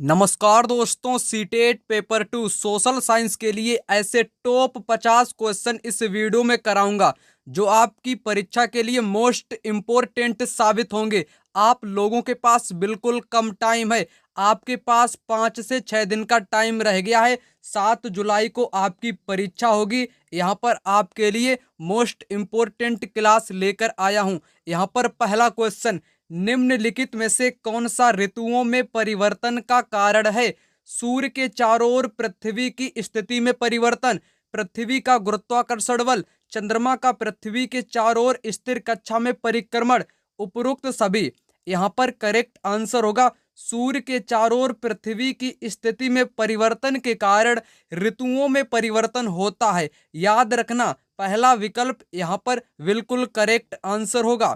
नमस्कार दोस्तों, CTET paper 2 social science के लिए ऐसे टॉप 50 क्वेश्चन इस वीडियो में कराऊंगा जो आपकी परीक्षा के लिए मोस्ट इम्पोर्टेंट साबित होंगे। आप लोगों के पास बिल्कुल कम टाइम है। आपके पास 5 से 6 दिन का टाइम रह गया है। 7 जुलाई को आपकी परीक्षा होगी। यहाँ पर आपके लिए मोस्ट इम्पोर्टेंट क्लास लेकर आया हूँ। यहाँ पर पहला क्वेश्चन, निम्नलिखित में से कौन सा ऋतुओं में परिवर्तन का कारण है? सूर्य के चारों ओर पृथ्वी की स्थिति में परिवर्तन, पृथ्वी का गुरुत्वाकर्षण बल, चंद्रमा का पृथ्वी के चारों ओर स्थिर कक्षा में परिक्रमण, उपरोक्त सभी। यहाँ पर करेक्ट आंसर होगा सूर्य के चारों ओर पृथ्वी की स्थिति में परिवर्तन के कारण ऋतुओं में परिवर्तन होता है। याद रखना, पहला विकल्प यहाँ पर बिल्कुल करेक्ट आंसर होगा।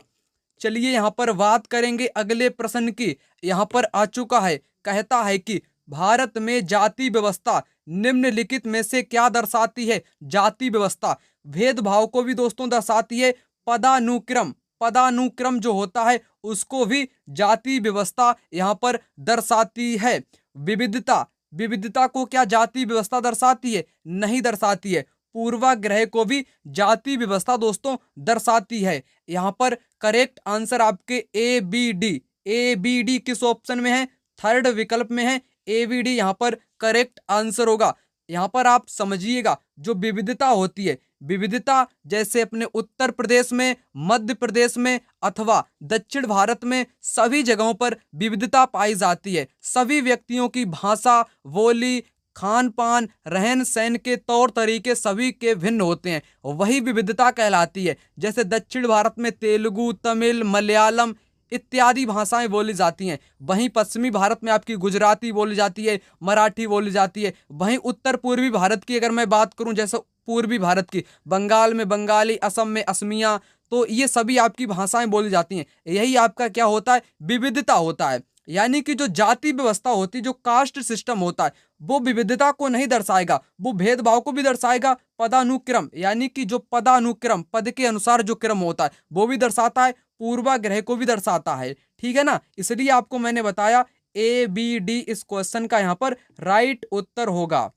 चलिए यहाँ पर बात करेंगे अगले प्रश्न की। यहाँ पर आ चुका है, कहता है कि भारत में जाति व्यवस्था निम्नलिखित में से क्या दर्शाती है? जाति व्यवस्था भेदभाव को भी दोस्तों दर्शाती है। पदानुक्रम, पदानुक्रम जो होता है उसको भी जाति व्यवस्था यहाँ पर दर्शाती है। विविधता, विविधता को क्या जाति व्यवस्था दर्शाती है? नहीं दर्शाती है। पूर्वाग्रह को भी जाति व्यवस्था दोस्तों दर्शाती है। यहाँ पर करेक्ट आंसर आपके ए बी डी किस ऑप्शन में है? थर्ड विकल्प में है। ए बी डी यहाँ पर करेक्ट आंसर होगा। यहाँ पर आप समझिएगा, जो विविधता होती है, विविधता जैसे अपने उत्तर प्रदेश में, मध्य प्रदेश में अथवा दक्षिण भारत में सभी जगहों पर विविधता पाई जाती है। सभी व्यक्तियों की भाषा, बोली, खान पान, रहन सहन के तौर तरीके सभी के भिन्न होते हैं, वही विविधता कहलाती है। जैसे दक्षिण भारत में तेलुगु, तमिल, मलयालम इत्यादि भाषाएं बोली जाती हैं। वहीं पश्चिमी भारत में आपकी गुजराती बोली जाती है, मराठी बोली जाती है। वहीं उत्तर पूर्वी भारत की अगर मैं बात करूं, जैसे पूर्वी भारत की, बंगाल में बंगाली, असम में असमिया, तो ये सभी आपकी भाषाएं बोली जाती हैं। यही आपका क्या होता है? विविधता होता है। यानी कि जो जाति व्यवस्था होती है, जो कास्ट सिस्टम होता है, वो विविधता को नहीं दर्शाएगा, वो भेदभाव को भी दर्शाएगा। पदानुक्रम यानी कि जो पदानुक्रम, पद के अनुसार जो क्रम होता है वो भी दर्शाता है, पूर्वाग्रह को भी दर्शाता है। ठीक है ना? इसलिए आपको मैंने बताया ए बी डी इस क्वेश्चन का यहाँ पर राइट उत्तर होगा।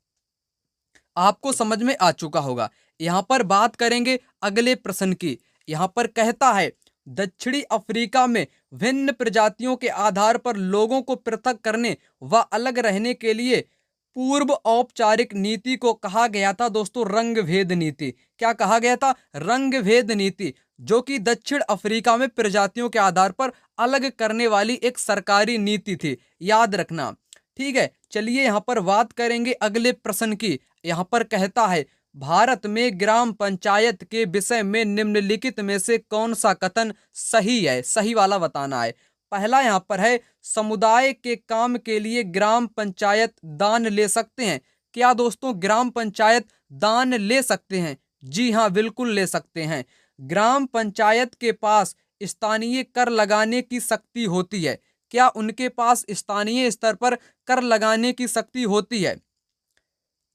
आपको समझ में आ चुका होगा। यहाँ पर बात करेंगे अगले प्रश्न की। यहाँ पर कहता है, दक्षिणी अफ्रीका में भिन्न प्रजातियों के आधार पर लोगों को पृथक करने व अलग रहने के लिए पूर्व औपचारिक नीति को कहा गया था दोस्तों रंग भेद नीति। क्या कहा गया था? रंग भेद नीति, जो कि दक्षिण अफ्रीका में प्रजातियों के आधार पर अलग करने वाली एक सरकारी नीति थी। याद रखना। ठीक है, चलिए यहाँ पर बात करेंगे अगले प्रश्न की। यहाँ पर कहता है, भारत में ग्राम पंचायत के विषय में निम्नलिखित में से कौन सा कथन सही है? सही वाला बताना है। पहला यहाँ पर है, समुदाय के काम के लिए ग्राम पंचायत दान ले सकते हैं। क्या दोस्तों ग्राम पंचायत दान ले सकते हैं? जी हाँ, बिल्कुल ले सकते हैं। ग्राम पंचायत के पास स्थानीय कर लगाने की शक्ति होती है। क्या उनके पास स्थानीय स्तर पर कर लगाने की शक्ति होती है?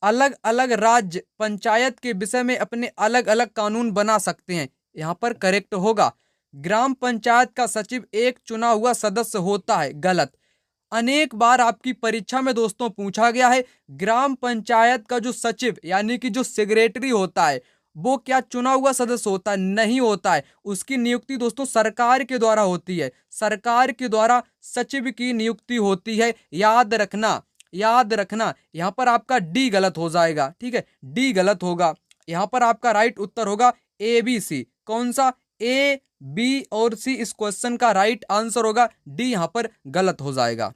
अलग अलग राज्य पंचायत के विषय में अपने अलग अलग कानून बना सकते हैं। यहाँ पर करेक्ट होगा। ग्राम पंचायत का सचिव एक चुना हुआ सदस्य होता है। गलत। अनेक बार आपकी परीक्षा में दोस्तों पूछा गया है, ग्राम पंचायत का जो सचिव यानी कि जो सेक्रेटरी होता है वो क्या चुना हुआ सदस्य होता है? नहीं होता है। उसकी नियुक्ति दोस्तों सरकार के द्वारा होती है। सरकार के द्वारा सचिव की नियुक्ति होती है। याद रखना, याद रखना। यहाँ पर आपका डी गलत हो जाएगा। ठीक है, डी गलत होगा। यहाँ पर आपका राइट उत्तर होगा ए बी सी। कौन सा? ए बी और सी इस क्वेश्चन का राइट आंसर होगा। डी यहाँ पर गलत हो जाएगा।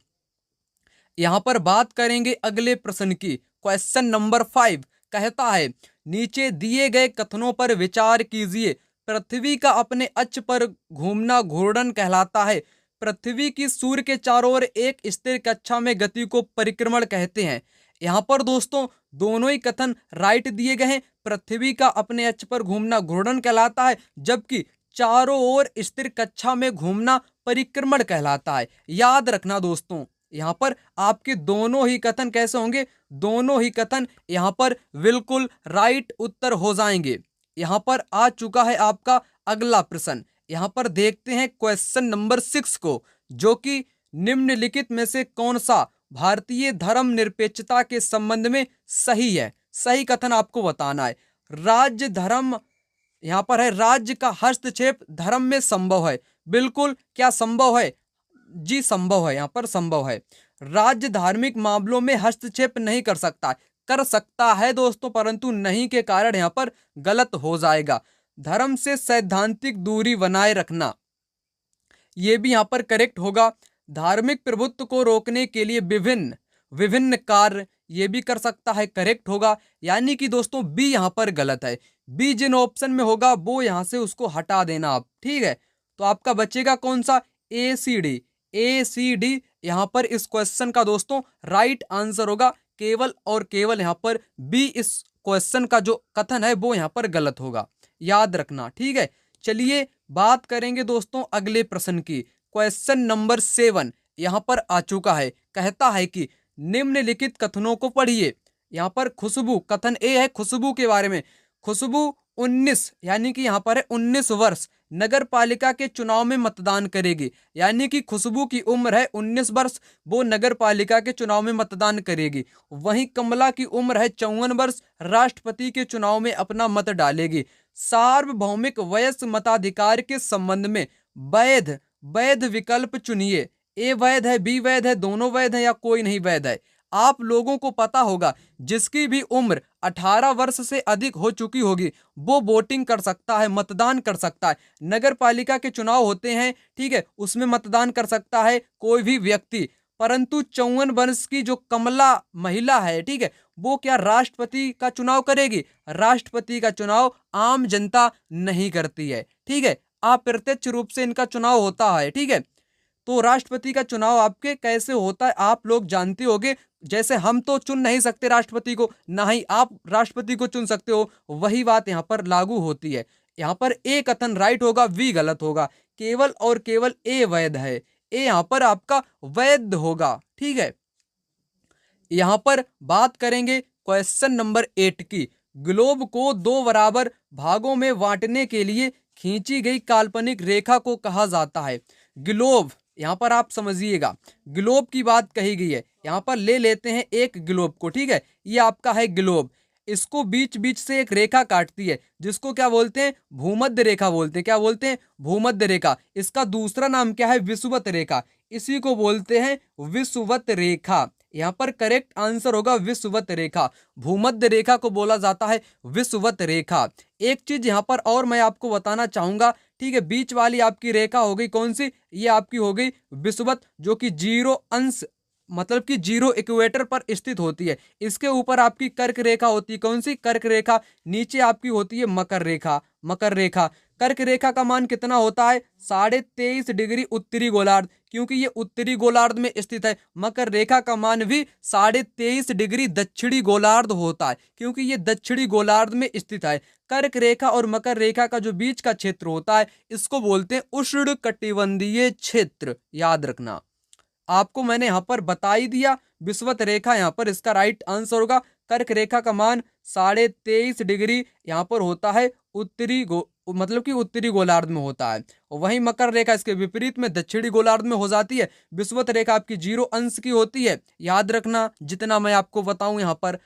यहाँ पर बात करेंगे अगले प्रश्न की। क्वेश्चन नंबर 5 कहता है, नीचे दिए गए कथनों पर विचार कीजिए। पृथ्वी का अपने अक्ष पर घूमना घूर्णन कहलाता है। पृथ्वी की सूर्य के चारों ओर एक स्थिर कक्षा में गति को परिक्रमण कहते हैं। यहाँ पर दोस्तों दोनों ही कथन राइट दिए गए हैं। पृथ्वी का अपने अक्ष पर घूमना घूर्णन कहलाता है, जबकि चारों ओर स्थिर कक्षा में घूमना परिक्रमण कहलाता है। याद रखना दोस्तों, यहाँ पर आपके दोनों ही कथन कैसे होंगे? दोनों ही कथन यहाँ पर बिल्कुल राइट उत्तर हो जाएंगे। यहाँ पर आ चुका है आपका अगला प्रश्न। यहाँ पर देखते हैं क्वेश्चन नंबर 6 को, जो कि निम्नलिखित में से कौन सा भारतीय धर्म निरपेक्षता के संबंध में सही है? सही कथन आपको बताना है। राज्य धर्म, यहां पर है राज्य का हस्तक्षेप धर्म में संभव है। बिल्कुल, क्या संभव है? जी संभव है, यहां पर संभव है। राज्य धार्मिक मामलों में हस्तक्षेप नहीं कर सकता। कर सकता है दोस्तों, परंतु नहीं के कारण यहां पर गलत हो जाएगा। धर्म से सैद्धांतिक दूरी बनाए रखना, ये भी यहां पर करेक्ट होगा। धार्मिक प्रभुत्व को रोकने के लिए विभिन्न विभिन्न कार्य, ये भी कर सकता है, करेक्ट होगा। यानी कि दोस्तों बी यहां पर गलत है। बी जिन ऑप्शन में होगा वो यहां से उसको हटा देना आप, ठीक है। तो आपका बचेगा कौन सा? ए सी डी। ए सी डी यहां पर इस क्वेश्चन का दोस्तों राइट आंसर होगा। केवल और केवल यहां पर बी इस क्वेश्चन का जो कथन है वो यहां पर गलत होगा, याद रखना, ठीक है। चलिए बात करेंगे दोस्तों अगले प्रश्न की। क्वेश्चन नंबर 7 यहां पर आ चुका है। कहता है कि निम्नलिखित कथनों को पढ़िए। यहां पर खुशबू, कथन ए है खुशबू के बारे में। खुशबू 19, यानी कि यहां पर है 19 वर्ष नगर पालिका के चुनाव में मतदान करेगी। यानी कि खुशबू की उम्र है 19 वर्ष, वो नगर पालिका के चुनाव में मतदान करेगी। वहीं कमला की उम्र है 54 वर्ष, राष्ट्रपति के चुनाव में अपना मत डालेगी। सार्वभौमिक वयस्क मताधिकार के संबंध में वैध वैध विकल्प चुनिए। ए वैध है, बी वैध है, दोनों वैध है या कोई नहीं वैध है? आप लोगों को पता होगा जिसकी भी उम्र 18 वर्ष से अधिक हो चुकी होगी वो वोटिंग कर सकता है, मतदान कर सकता है। नगर पालिका के चुनाव होते हैं, ठीक है, उसमें मतदान कर सकता है कोई भी व्यक्ति। परंतु 54 वर्ष की जो कमला महिला है, ठीक है, वो क्या राष्ट्रपति का चुनाव करेगी? राष्ट्रपति का चुनाव आम जनता नहीं करती है, ठीक है, अप्रत्यक्ष रूप से इनका चुनाव होता है, ठीक है। तो राष्ट्रपति का चुनाव आपके कैसे होता है आप लोग जानते होंगे। जैसे हम तो चुन नहीं सकते राष्ट्रपति को, ना ही आप राष्ट्रपति को चुन सकते हो, वही बात यहाँ पर लागू होती है। यहाँ पर ए कथन राइट होगा, बी गलत होगा। केवल और केवल ए वैध है। ए यहाँ पर आपका वैध होगा, ठीक है। यहां पर बात करेंगे क्वेश्चन नंबर 8 की। ग्लोब को दो बराबर भागों में बांटने के लिए खींची गई काल्पनिक रेखा को कहा जाता है। ग्लोब, यहां पर आप समझिएगा, ग्लोब की बात कही गई है। यहां पर ले लेते हैं एक ग्लोब को, ठीक है, ये आपका है ग्लोब। इसको बीच बीच से एक रेखा काटती है जिसको क्या बोलते हैं? भूमध्य रेखा बोलते हैं। क्या बोलते हैं? भूमध्य रेखा। इसका दूसरा नाम क्या है? विषुवत रेखा। इसी को बोलते हैं विषुवत रेखा। यहाँ पर करेक्ट आंसर होगा विषुवत रेखा। भूमध्य रेखा को बोला जाता है विषुवत रेखा। एक चीज यहाँ पर और मैं आपको बताना चाहूंगा, ठीक है, बीच वाली आपकी रेखा हो गई कौन सी? ये आपकी हो गई विषुवत, जो कि 0 अंश मतलब कि 0 इक्वेटर पर स्थित होती है। इसके ऊपर आपकी कर्क रेखा होती है, कौन सी? कर्क रेखा। नीचे आपकी होती है मकर रेखा। मकर रेखा, कर्क रेखा का मान कितना होता है? 23.5 डिग्री उत्तरी गोलार्ध, क्योंकि ये उत्तरी गोलार्ध में स्थित है। मकर रेखा का मान भी 23.5 डिग्री दक्षिणी गोलार्ध होता है, क्योंकि ये दक्षिणी गोलार्ध में स्थित है। कर्क रेखा और मकर रेखा का जो बीच का क्षेत्र होता है इसको बोलते हैं उष्णकटिबंधीय क्षेत्र, याद रखना। आपको मैंने यहां पर बता ही दिया, विषुवत रेखा यहां पर इसका राइट आंसर होगा। कर्क रेखा का मान 23.5 डिग्री यहां पर होता है मतलब कि उत्तरी गोलार्ध में होता है। वहीं मकर रेखा इसके विपरीत में दक्षिणी गोलार्ध में हो जाती है। विषुवत रेखा आपकी 0 अंश की होती है, याद रखना जितना मैं आपको बताऊं। यहां पर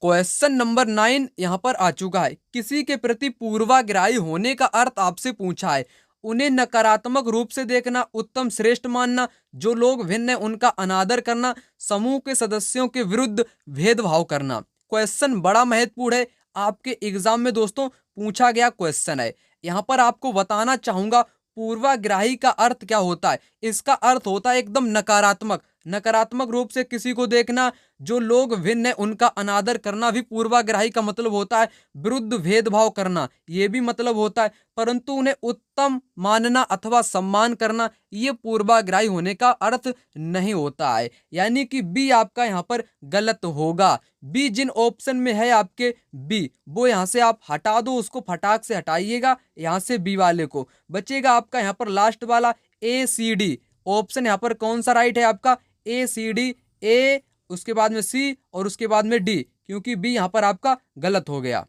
क्वेश्चन नंबर 9 यहां पर आ चुका है। किसी के प्रति पूर्वाग्रही होने का अर्थ आपसे पूछा है। उन्हें नकारात्मक रूप से देखना, उत्तम श्रेष्ठ मानना, जो लोग भिन्न है उनका अनादर करना, समूह के सदस्यों के विरुद्ध भेदभाव करना। क्वेश्चन बड़ा महत्वपूर्ण है, आपके एग्जाम में दोस्तों पूछा गया क्वेश्चन है। यहां पर आपको बताना चाहूंगा पूर्वाग्रही का अर्थ क्या होता है। इसका अर्थ होता है एकदम नकारात्मक, नकारात्मक रूप से किसी को देखना, जो लोग भिन्न है उनका अनादर करना भी पूर्वाग्रही का मतलब होता है। विरुद्ध भेदभाव करना ये भी मतलब होता है, परंतु उन्हें उत्तम मानना अथवा सम्मान करना ये पूर्वाग्रही होने का अर्थ नहीं होता है। यानी कि बी आपका यहाँ पर गलत होगा। बी जिन ऑप्शन में है आपके बी, वो यहाँ से आप हटा दो, उसको फटाक से हटाइएगा यहाँ से बी वाले को। बचेगा आपका यहाँ पर लास्ट वाला ए सी डी ऑप्शन। यहाँ पर कौन सा राइट है आपका? ए सी डी। ए, उसके बाद में सी और उसके बाद में डी, क्योंकि बी यहां पर आपका गलत हो गया।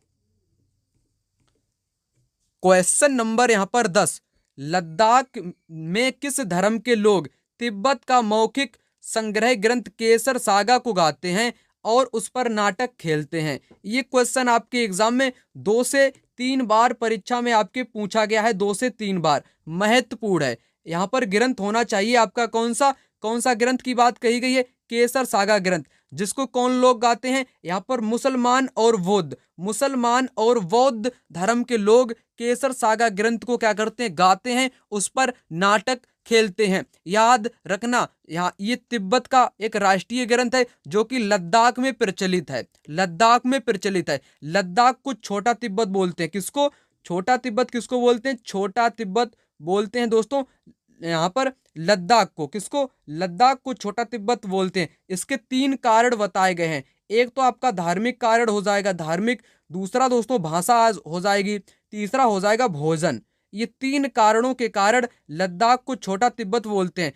क्वेश्चन नंबर यहां पर 10, लद्दाख में किस धर्म के लोग तिब्बत का मौखिक संग्रह ग्रंथ केसर सागा को गाते हैं और उस पर नाटक खेलते हैं? ये क्वेश्चन आपके एग्जाम में 2 से 3 बार परीक्षा में आपके पूछा गया है, 2 से 3 बार, महत्वपूर्ण है। यहाँ पर ग्रंथ होना चाहिए आपका कौन सा ग्रंथ की बात कही गई है? केसर सागा ग्रंथ। जिसको कौन लोग गाते हैं? यहाँ पर मुसलमान और बौद्ध धर्म के लोग केसर सागा ग्रंथ को क्या करते हैं? गाते हैं, उस पर नाटक खेलते हैं। याद रखना, यहाँ ये तिब्बत का एक राष्ट्रीय ग्रंथ है जो कि लद्दाख में प्रचलित है। लद्दाख को छोटा तिब्बत बोलते हैं। किसको? छोटा तिब्बत किसको बोलते हैं? छोटा तिब्बत बोलते हैं दोस्तों यहाँ पर लद्दाख को। किसको? लद्दाख को छोटा तिब्बत बोलते हैं। इसके 3 कारण बताए गए हैं। एक तो आपका धार्मिक कारण हो जाएगा, धार्मिक। दूसरा दोस्तों भाषा हो जाएगी। तीसरा हो जाएगा भोजन। ये 3 कारणों के कारण लद्दाख को छोटा तिब्बत बोलते हैं।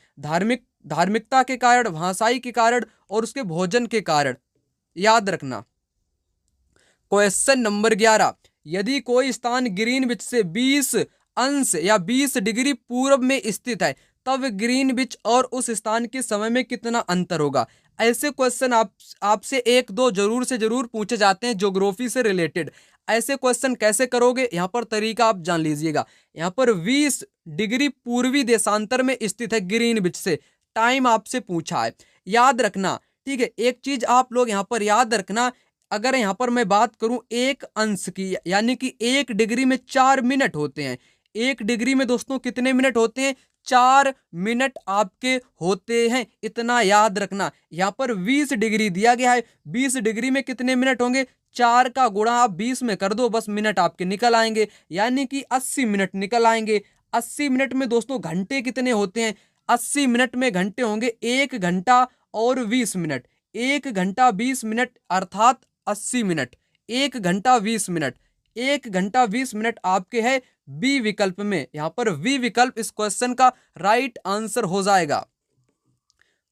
धार्मिकता के कारण, भाषाई के कारण और उसके भोजन के कारण। याद रखना। क्वेश्चन नंबर 11, यदि कोई स्थान ग्रीनविच से 20 अंश या 20 डिग्री पूर्व में स्थित है, तब ग्रीनविच और उस स्थान के समय में कितना अंतर होगा? ऐसे क्वेश्चन आपसे 1-2 जरूर से जरूर पूछे जाते हैं ज्योग्राफी से रिलेटेड। ऐसे क्वेश्चन कैसे करोगे? यहाँ पर तरीका आप जान लीजिएगा। यहाँ पर 20 डिग्री पूर्वी देशांतर में स्थित है ग्रीनविच से, टाइम आपसे पूछा है। याद रखना, ठीक है। एक चीज आप लोग यहाँ पर याद रखना, अगर यहाँ पर मैं बात करूं 1 अंश की, यानी कि 1 डिग्री में 4 मिनट होते हैं। 1 डिग्री में दोस्तों कितने मिनट होते हैं? 4 मिनट आपके होते हैं। इतना याद रखना। यहाँ पर 20 डिग्री दिया गया है, 20 डिग्री में कितने मिनट होंगे? 4 का गुणा आप 20 में कर दो, बस मिनट आपके निकल आएंगे, यानी कि 80 मिनट निकल आएंगे। 80 मिनट में दोस्तों घंटे कितने होते हैं? 80 मिनट में घंटे होंगे 1 घंटा और 20 मिनट। 1 घंटा 20 मिनट अर्थात 80 मिनट। 1 घंटा 20 मिनट। 1 घंटा 20 मिनट आपके है बी विकल्प में। यहां पर बी विकल्प इस क्वेश्चन का राइट आंसर हो जाएगा।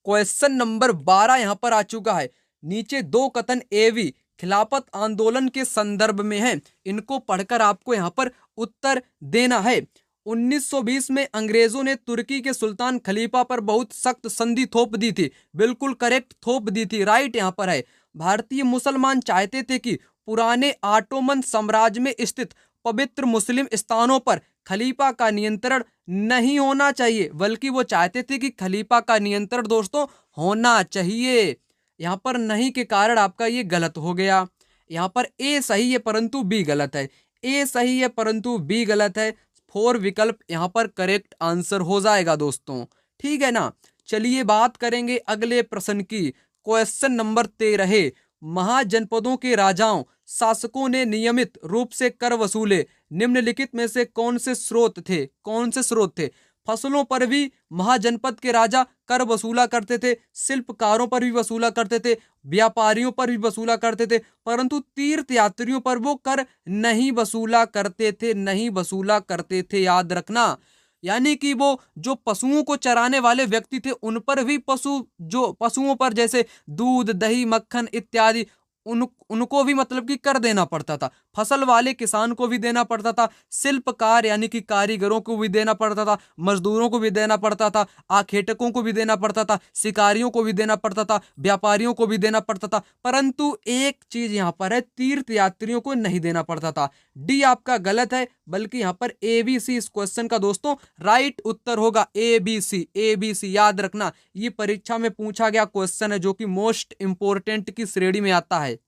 क्वेश्चन नंबर 12 यहां पर आ चुका है। नीचे 2 कथन एवी खिलाफत आंदोलन के संदर्भ में है, इनको पढ़कर आपको यहां पर उत्तर देना है। 1920 में अंग्रेजों ने तुर्की के सुल्तान खलीफा पर बहुत सख्त संधि थोप दी थी। बिल्कुल करेक्ट, थोप दी थी, राइट यहां पर है। भारतीय मुसलमान चाहते थे कि पुराने ऑटोमन साम्राज्य में स्थित पवित्र मुस्लिम स्थानों पर खलीफा का नियंत्रण नहीं होना चाहिए, बल्कि वो चाहते थे कि खलीफा का नियंत्रण दोस्तों होना चाहिए। यहाँ पर नहीं के कारण आपका ये गलत हो गया। यहाँ पर ए सही है परंतु बी गलत है। ए सही है परंतु बी गलत है। 4 विकल्प यहाँ पर करेक्ट आंसर हो जाएगा दोस्तों, ठीक है ना। चलिए बात करेंगे अगले प्रश्न की। क्वेश्चन नंबर 13, महाजनपदों के राजाओं शासकों ने नियमित रूप से कर वसूले, निम्नलिखित में से कौन से स्रोत थे? फसलों पर भी महाजनपद के राजा कर वसूला करते थे, शिल्पकारों पर भी वसूला करते थे, व्यापारियों पर भी वसूला करते थे, परंतु तीर्थ यात्रियों पर वो कर नहीं वसूला करते थे। याद रखना, यानी कि वो जो पशुओं को चराने वाले व्यक्ति थे उन पर भी पशुओं पर जैसे दूध, दही, मक्खन इत्यादि उनको भी मतलब कि कर देना पड़ता था। फसल वाले किसान को भी देना पड़ता था, शिल्पकार यानी कि कारीगरों को भी देना पड़ता था, मजदूरों को भी देना पड़ता था, आखेटकों को भी देना पड़ता था, शिकारियों को भी देना पड़ता था, व्यापारियों को भी देना पड़ता था, परंतु एक चीज यहाँ पर है, तीर्थ यात्रियों को नहीं देना पड़ता था। डी आपका गलत है, बल्कि यहाँ पर ABC इस क्वेश्चन का दोस्तों राइट उत्तर होगा। ABC याद रखना, ये परीक्षा में पूछा गया क्वेश्चन है जो कि मोस्ट इंपोर्टेंट की श्रेणी में आता है।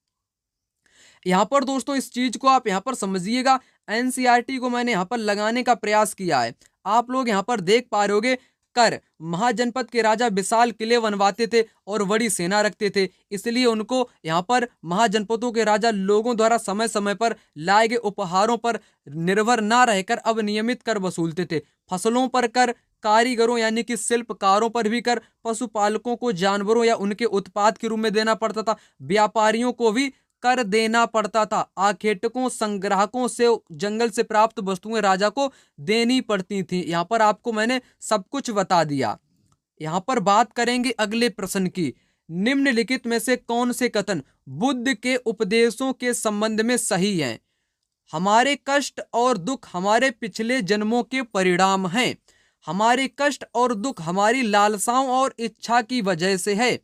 यहाँ पर दोस्तों इस चीज को आप यहाँ पर समझिएगा। NCERT को मैंने यहाँ पर लगाने का प्रयास किया है। आप लोग यहाँ पर देख पा रहे होगे, कर महाजनपद के राजा विशाल किले बनवाते थे और बड़ी सेना रखते थे, इसलिए उनको यहाँ पर महाजनपदों के राजा लोगों द्वारा समय समय पर लाए गए उपहारों पर निर्भर ना रहकर अब नियमित कर वसूलते थे। फसलों पर कर, कारीगरों यानी कि शिल्पकारों पर भी कर, पशुपालकों को जानवरों या उनके उत्पाद के रूप में देना पड़ता था, व्यापारियों को भी कर देना पड़ता था, आखेटकों संग्राहकों से जंगल से प्राप्त वस्तुएं राजा को देनी पड़ती थी। यहाँ पर आपको मैंने सब कुछ बता दिया। यहाँ पर बात करेंगे अगले प्रश्न की। निम्नलिखित में से कौन से कथन बुद्ध के उपदेशों के संबंध में सही हैं? हमारे कष्ट और दुख हमारे पिछले जन्मों के परिणाम हैं। हमारे कष्ट और दुख हमारी लालसाओं और इच्छा की वजह से है।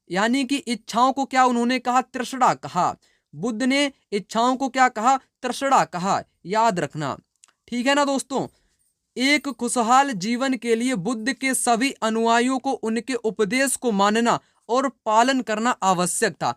यानी कि इच्छाओं को क्या उन्होंने कहा? तृष्णा कहा। बुद्ध ने इच्छाओं को क्या कहा? तृष्णा कहा। याद रखना, ठीक है ना दोस्तों। एक खुशहाल जीवन के लिए बुद्ध के सभी अनुयायियों को उनके उपदेश को मानना और पालन करना आवश्यक था।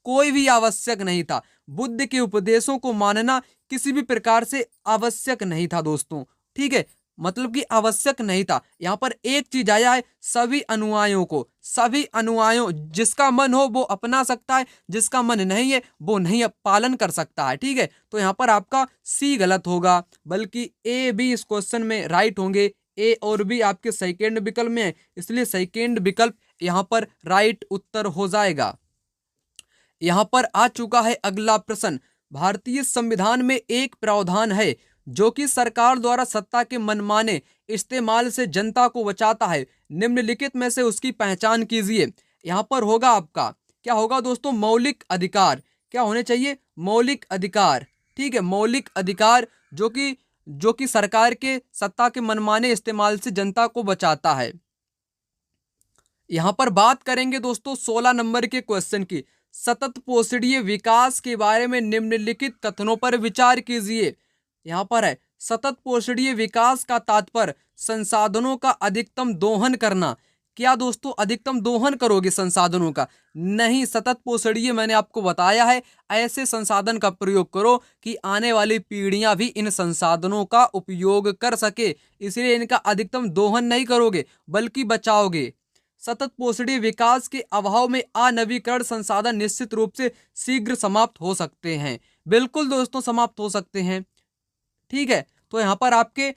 कोई भी आवश्यक नहीं था। बुद्ध के उपदेशों को मानना किसी भी प्रकार से आवश्यक नहीं था दोस्तों, ठीक है। मतलब कि आवश्यक नहीं था। यहां पर एक चीज आया है, सभी अनुयायियों को, सभी अनुयायियों, जिसका मन हो वो अपना सकता है, जिसका मन नहीं है वो नहीं पालन कर सकता है, ठीक है। तो यहां पर आपका सी गलत होगा, बल्कि ए बी इस क्वेश्चन में राइट होंगे। ए और बी आपके सेकेंड विकल्प में है, इसलिए सेकेंड विकल्प यहां पर राइट उत्तर हो जाएगा। यहां पर आ चुका है अगला प्रश्न। भारतीय संविधान में एक प्रावधान है जो कि सरकार द्वारा सत्ता के मनमाने इस्तेमाल से जनता को बचाता है। निम्नलिखित में से उसकी पहचान कीजिए। यहां पर होगा आपका, क्या होगा दोस्तों? मौलिक अधिकार। क्या होने चाहिए? मौलिक अधिकार, ठीक है। मौलिक अधिकार जो कि सरकार के सत्ता के मनमाने इस्तेमाल से जनता को बचाता है। यहां पर बात करेंगे दोस्तों 16 नंबर के क्वेश्चन की। सतत पोषणीय विकास के बारे में निम्नलिखित कथनों पर विचार कीजिए। यहां पर है, सतत पोषणीय विकास का तात्पर्य संसाधनों का अधिकतम दोहन करना। क्या दोस्तों अधिकतम दोहन करोगे संसाधनों का? नहीं, सतत पोषणीय मैंने आपको बताया है, ऐसे संसाधन का प्रयोग करो कि आने वाली पीढ़ियां भी इन संसाधनों का उपयोग कर सके। इसलिए इनका अधिकतम दोहन नहीं करोगे बल्कि बचाओगे। सतत पोषणीय विकास के अभाव में अनवीकरण संसाधन निश्चित रूप से शीघ्र समाप्त हो सकते हैं। बिल्कुल दोस्तों समाप्त हो सकते हैं, ठीक है। तो यहां पर आपके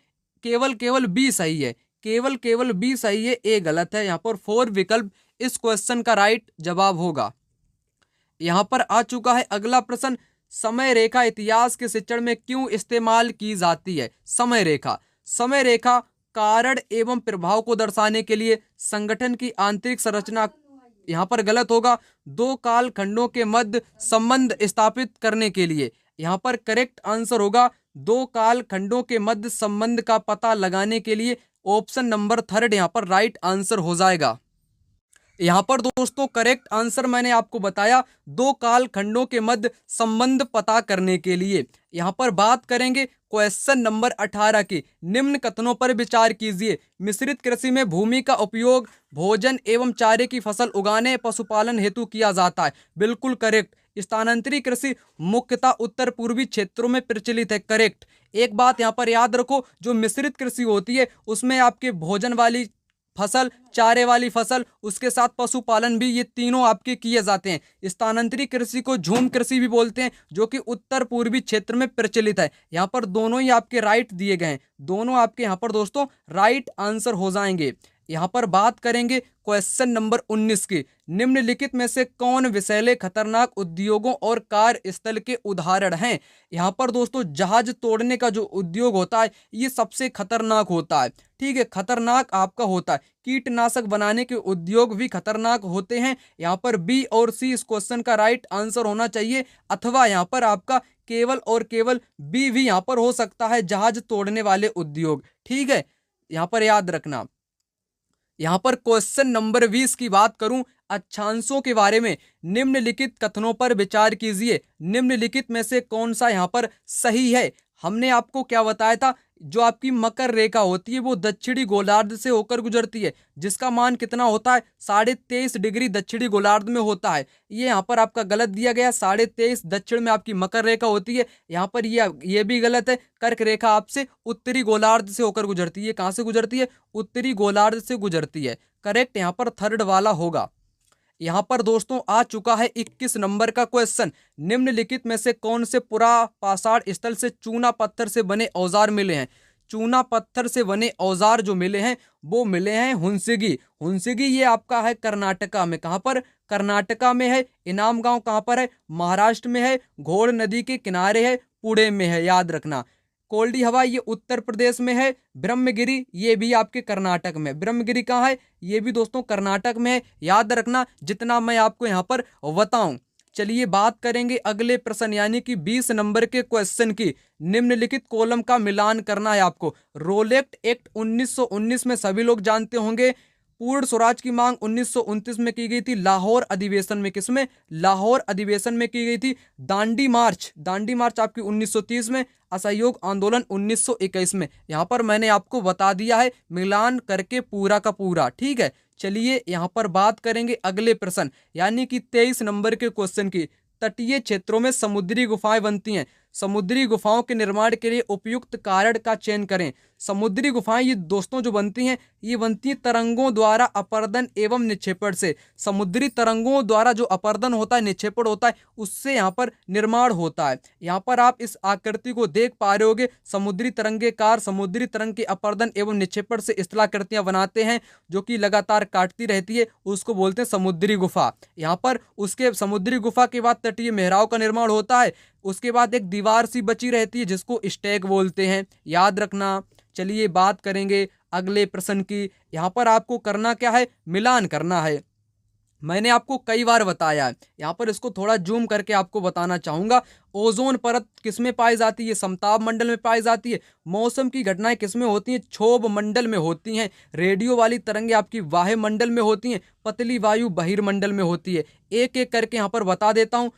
केवल बी सही है, केवल बी सही है, ए गलत है। यहां पर 4 विकल्प इस क्वेश्चन का राइट जवाब होगा। यहां पर आ चुका है अगला प्रश्न। समय रेखा इतिहास के शिक्षण में क्यों इस्तेमाल की जाती है? समय रेखा, समय रेखा कारण एवं प्रभाव को दर्शाने के लिए, संगठन की आंतरिक संरचना, यहां पर गलत होगा, दो काल खंडों के मध्य संबंध स्थापित करने के लिए। यहां पर करेक्ट आंसर होगा दो काल खंडों के मध्य संबंध का पता लगाने के लिए। ऑप्शन नंबर थर्ड यहां पर राइट आंसर हो जाएगा। यहां पर दोस्तों करेक्ट आंसर मैंने आपको बताया, दो काल खंडों के मध्य संबंध पता करने के लिए। यहां पर बात करेंगे क्वेश्चन नंबर 18 की। निम्न कथनों पर विचार कीजिए। मिश्रित कृषि में भूमि का उपयोग भोजन एवं चारे की फसल उगाने, पशुपालन हेतु किया जाता है। बिल्कुल करेक्ट। स्थानांतरित कृषि मुख्यतः उत्तर पूर्वी क्षेत्रों में प्रचलित है। करेक्ट। एक बात यहां पर याद रखो, जो मिश्रित कृषि होती है उसमें आपके भोजन वाली फसल, चारे वाली फसल, उसके साथ पशुपालन भी, ये तीनों आपके किए जाते हैं। स्थानांतरित कृषि को झूम कृषि भी बोलते हैं, जो कि उत्तर पूर्वी क्षेत्र में प्रचलित है। यहाँ पर दोनों ही आपके राइट दिए गए हैं, दोनों आपके यहाँ पर दोस्तों राइट आंसर हो जाएंगे। यहाँ पर बात करेंगे क्वेश्चन नंबर 19 की। निम्नलिखित में से कौन विषैले खतरनाक उद्योगों और कार्यस्थल के उदाहरण हैं? यहाँ पर दोस्तों जहाज तोड़ने का जो उद्योग होता है ये सबसे खतरनाक होता है, ठीक है, खतरनाक आपका होता है। कीटनाशक बनाने के उद्योग भी खतरनाक होते हैं। यहाँ पर बी और सी इस क्वेश्चन का राइट आंसर होना चाहिए, अथवा यहाँ पर आपका केवल और केवल बी भी यहाँ पर हो सकता है, जहाज तोड़ने वाले उद्योग, ठीक है। यहाँ पर याद रखना। यहां पर क्वेश्चन नंबर 20 की बात करूं, अक्षांशों के बारे में निम्नलिखित कथनों पर विचार कीजिए। निम्नलिखित में से कौन सा यहां पर सही है? हमने आपको क्या बताया था, जो आपकी मकर रेखा होती है वो दक्षिणी गोलार्ध से होकर गुजरती है, जिसका मान कितना होता है? 23.5 डिग्री दक्षिणी गोलार्ध में होता है। ये यहाँ पर आपका गलत दिया गया, 23.5 दक्षिण में आपकी मकर रेखा होती है। यहाँ पर ये भी गलत है। कर्क रेखा आपसे उत्तरी गोलार्ध से होकर गुजरती है। कहाँ से गुजरती है? उत्तरी गोलार्ध से गुजरती है। करेक्ट यहाँ पर थर्ड वाला होगा। यहां पर दोस्तों आ चुका है 21 नंबर का क्वेश्चन। निम्नलिखित में से कौन से पुरापाषाण स्थल से चूना पत्थर से बने औजार मिले हैं? चूना पत्थर से बने औजार जो मिले हैं वो मिले हैं हुंसगी। हुंसगी ये आपका है कर्नाटका में। कहां पर? कर्नाटका में है। इनाम गांव कहां पर है? महाराष्ट्र में है। घोड़ नदी के किनारे है, पुणे में है, याद रखना। कोल्डी हवा ये उत्तर प्रदेश में है। ब्रह्मगिरी ये भी आपके कर्नाटक में। ब्रह्मगिरी कहाँ है? ये भी दोस्तों कर्नाटक में है। याद रखना जितना मैं आपको यहाँ पर बताऊं। चलिए बात करेंगे अगले प्रश्न यानी कि 20 नंबर के क्वेश्चन की। निम्नलिखित कॉलम का मिलान करना है आपको। रोलेट एक्ट 1919 में सभी लोग जानते होंगे। पूर्ण स्वराज की मांग 1929 में की गई थी लाहौर अधिवेशन में। किसमें? लाहौर अधिवेशन में की गई थी। दांडी मार्च आपकी 1930 में। असहयोग आंदोलन 1921 में। यहां पर मैंने आपको बता दिया है मिलान करके पूरा का पूरा। ठीक है, चलिए यहां पर बात करेंगे अगले प्रश्न यानी कि 23 नंबर के क्वेश्चन की। तटीय क्षेत्रों में समुद्री गुफाएं बनती हैं। समुद्री गुफाओं के निर्माण के लिए उपयुक्त कारण का चयन करें। समुद्री गुफाएं ये दोस्तों जो बनती हैं, ये बनती हैं तरंगों द्वारा अपर्दन एवं निक्षेपण से। समुद्री तरंगों द्वारा जो अपर्दन होता है, निक्षेपण होता है, उससे यहाँ पर निर्माण होता है। यहाँ पर आप इस आकृति को देख पा रहे होगे। समुद्री तरंगेकार समुद्री तरंग के अपर्दन एवं निक्षेपण से स्थलाकृतियां बनाते हैं जो कि लगातार काटती रहती है, उसको बोलते हैं समुद्री गुफा। यहाँ पर उसके समुद्री गुफा के बाद तटीय मेहराव का निर्माण होता है। उसके बाद एक दीवार सी बची रहती है जिसको स्टैग बोलते हैं, याद रखना। चलिए बात करेंगे अगले प्रश्न की। यहाँ पर आपको करना क्या है? मिलान करना है। मैंने आपको कई बार बताया है, यहाँ पर इसको थोड़ा जूम करके आपको बताना चाहूंगा। ओजोन परत किसमें पाई जाती है? समताप मंडल में पाई जाती है। मौसम की घटनाएं किसमें होती हैं? क्षोभ मंडल में होती हैं। रेडियो वाली तरंगें आपकी वायुमंडल में होती हैं। पतली वायु बहिर्मंडल में होती है। एक एक करके यहाँ पर बता देता हूँ।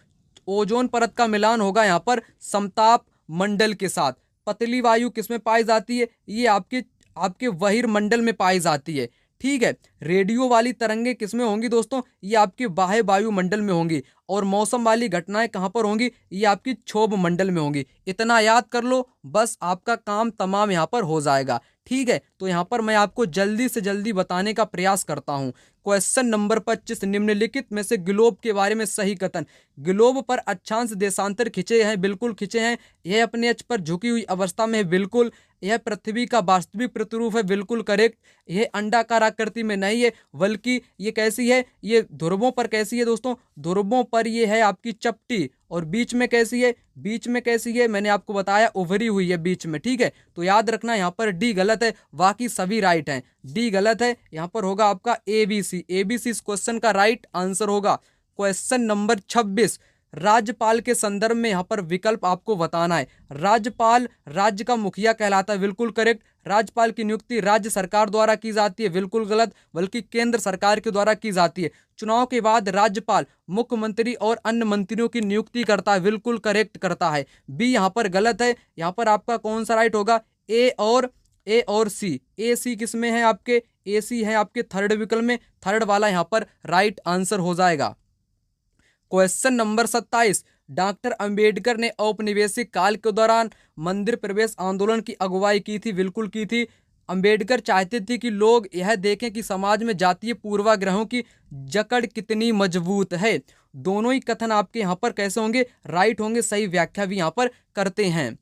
ओजोन परत का मिलान होगा यहाँ पर समताप मंडल के साथ। पतली वायु किसमें पाई जाती है? ये आपके आपके बहिर्मंडल में पाई जाती है। ठीक है, रेडियो वाली तरंगे किसमें होंगी दोस्तों? ये आपके बाह्य वायुमंडल में होंगी। और मौसम वाली घटनाएं कहां पर होंगी? ये आपकी क्षोभ मंडल में होंगी। इतना याद कर लो, बस आपका काम तमाम यहां पर हो जाएगा। ठीक है, तो यहां पर मैं आपको जल्दी से जल्दी बताने का प्रयास करता हूं। क्वेश्चन नंबर 25, निम्नलिखित में से ग्लोब के बारे में सही कथन। ग्लोब पर अक्षांश देशांतर खिंचे हैं, बिल्कुल खिंचे हैं। यह अपने अक्ष पर झुकी हुई अवस्था में है, बिल्कुल। यह पृथ्वी का वास्तविक प्रतिरूप है, बिल्कुल करेक्ट। यह अंडाकार आकृति में नहीं है, बल्कि ये कैसी है? ये ध्रुवों पर कैसी है दोस्तों? ध्रुवों पर ये है आपकी चपटी। और बीच में कैसी है? बीच में कैसी है? मैंने आपको बताया उभरी हुई है बीच में। ठीक है, तो याद रखना यहाँ पर डी गलत है, बाकी सभी राइट हैं। डी गलत है, यहाँ पर होगा आपका एबीसी। एबीसी इस क्वेश्चन का राइट आंसर होगा। क्वेश्चन नंबर 26, राज्यपाल के संदर्भ में यहाँ पर विकल्प आपको बताना है। राज्यपाल राज्य का मुखिया कहलाता है, बिल्कुल करेक्ट। राज्यपाल की नियुक्ति राज्य सरकार द्वारा की जाती है, बिल्कुल गलत, बल्कि केंद्र सरकार के द्वारा की जाती है। चुनाव के बाद राज्यपाल मुख्यमंत्री और अन्य मंत्रियों की नियुक्ति करता है, बिल्कुल करेक्ट करता है। बी यहाँ पर गलत है। यहाँ पर आपका कौन सा राइट होगा? ए और सी। ए सी किस में है आपके? ए सी है आपके थर्ड विकल्प में। थर्ड वाला यहाँ पर राइट आंसर हो जाएगा। क्वेश्चन नंबर 27, डॉक्टर अंबेडकर ने औपनिवेशिक काल के दौरान मंदिर प्रवेश आंदोलन की अगुवाई की थी, बिल्कुल की थी। अंबेडकर चाहते थे कि लोग यह देखें कि समाज में जातीय पूर्वाग्रहों की जकड़ कितनी मजबूत है। दोनों ही कथन आपके यहाँ पर कैसे होंगे? राइट होंगे, सही व्याख्या भी यहाँ पर करते हैं।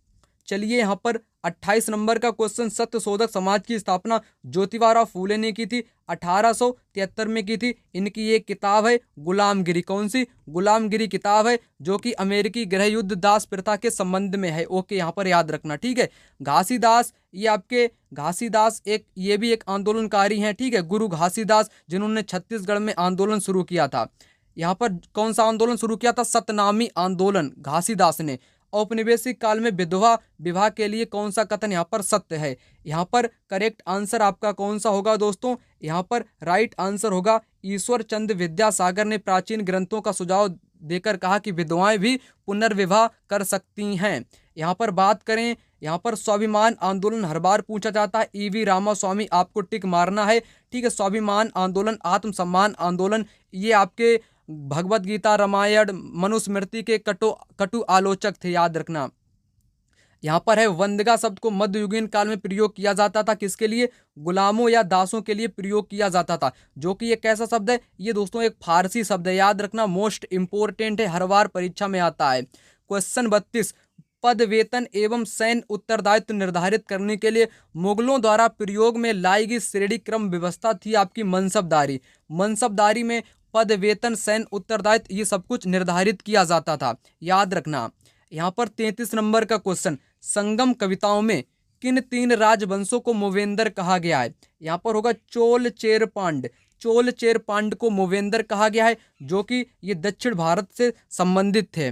चलिए यहाँ पर 28 नंबर का क्वेश्चन, सत्यशोधक समाज की स्थापना ज्योतिबा फूले ने की थी, 1873 में की थी। इनकी एक किताब है गुलामगिरी। कौन सी? गुलामगिरी किताब है, जो कि अमेरिकी गृह युद्ध दास प्रथा के संबंध में है। ओके, यहाँ पर याद रखना। ठीक है, घासीदास, ये आपके घासीदास ये भी एक आंदोलनकारी हैं। ठीक है, गुरु घासीदास, जिन्होंने छत्तीसगढ़ में आंदोलन शुरू किया था। यहाँ पर कौन सा आंदोलन शुरू किया था? सतनामी आंदोलन घासीदास ने। औपनिवेशिक काल में विधवा विवाह के लिए कौन सा कथन यहाँ पर सत्य है? यहाँ पर करेक्ट आंसर आपका कौन सा होगा दोस्तों? यहाँ पर राइट आंसर होगा ईश्वर चंद्र विद्यासागर ने प्राचीन ग्रंथों का सुझाव देकर कहा कि विधवाएं भी पुनर्विवाह कर सकती हैं। यहाँ पर बात करें, यहाँ पर स्वाभिमान आंदोलन हर बार पूछा जाता है। ईवी रामास्वामी, आपको टिक मारना है। ठीक है, स्वाभिमान आंदोलन, आत्मसम्मान आंदोलन, ये आपके भगवत गीता, रामायण, मनुस्मृति के कटु आलोचक थे, याद रखना। यहाँ पर है वंदगा शब्द को मध्ययुगीन काल में प्रयोग किया जाता था, किसके लिए? गुलामों या दासों के लिए प्रयोग किया जाता था, जो कि ये कैसा शब्द है? ये दोस्तों एक फारसी शब्द है, याद रखना, मोस्ट इंपोर्टेंट है, हर बार परीक्षा में आता है। क्वेश्चन 32, पद, वेतन एवं सैन्य उत्तरदायित्व निर्धारित करने के लिए मुगलों द्वारा प्रयोग में लाई गई श्रेणी क्रम व्यवस्था थी आपकी मनसबदारी। मनसबदारी में पद, वेतन, सैन्य उत्तरदायित्व, ये सब कुछ निर्धारित किया जाता था, याद रखना। यहाँ पर 33 नंबर का क्वेश्चन, संगम कविताओं में किन 3 राजवंशों को मूवेंदर कहा गया है? यहाँ पर होगा चोल, चेर, पांड्य। चोल चेर पांड को मूवेंदर कहा गया है, जो कि ये दक्षिण भारत से संबंधित थे।